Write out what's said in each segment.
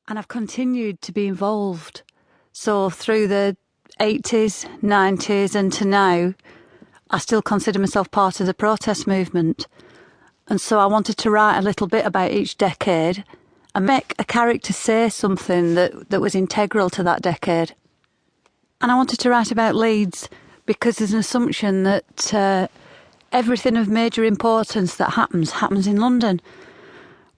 And I've continued to be involved. So through the 80s, 90s and to now, I still consider myself part of the protest movement. And so I wanted to write a little bit about each decade and make a character say something that was integral to that decade. And I wanted to write about Leeds because there's an assumption that everything of major importance that happens in London.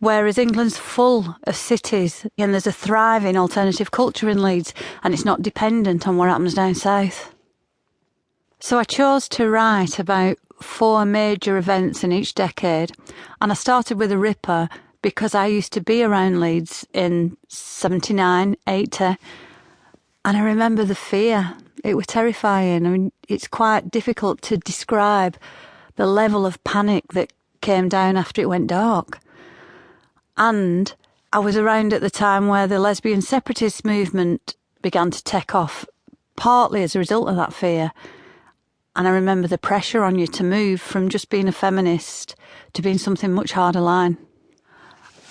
Whereas England's full of cities and there's a thriving alternative culture in Leeds and it's not dependent on what happens down south. So I chose to write about 4 major events in each decade, and I started with a ripper because I used to be around Leeds in 79, 80, and I remember the fear. It was terrifying. I mean, it's quite difficult to describe the level of panic that came down after it went dark. And I was around at the time where the lesbian separatist movement began to take off, partly as a result of that fear. And I remember the pressure on you to move from just being a feminist to being something much harder line.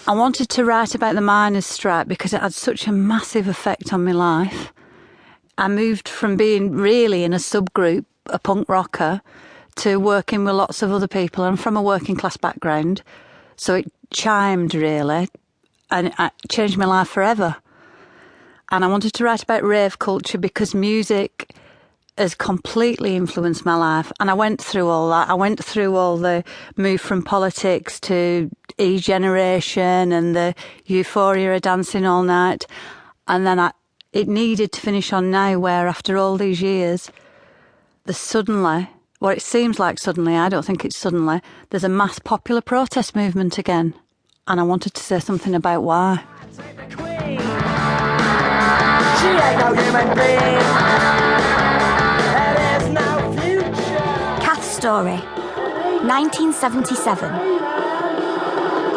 I wanted to write about the miners' strike because it had such a massive effect on my life. I moved from being really in a subgroup, a punk rocker, to working with lots of other people. I'm from a working class background, so it chimed really, and it changed my life forever. And I wanted to write about rave culture because music has completely influenced my life, and I went through all that. I went through all the move from politics to E-generation and the euphoria of dancing all night, and then it needed to finish on now, where after all these years, suddenly, well, it seems like suddenly, I don't think it's suddenly, there's a mass popular protest movement again. And I wanted to say something about why. She ain't no human being. There is no future. Kath's story, 1977.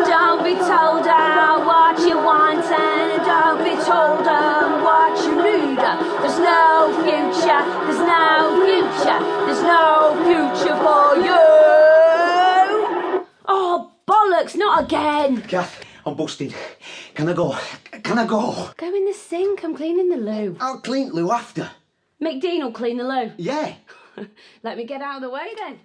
Don't be told what you want and don't be told what you need. There's no future, there's no future, there's no future for you. Oh, bollocks, not again. Kath, I'm busted. Can I go? Can I go? Go in the sink, I'm cleaning the loo. I'll clean loo after. Mick Dean will clean the loo. Yeah. Let me get out of the way then.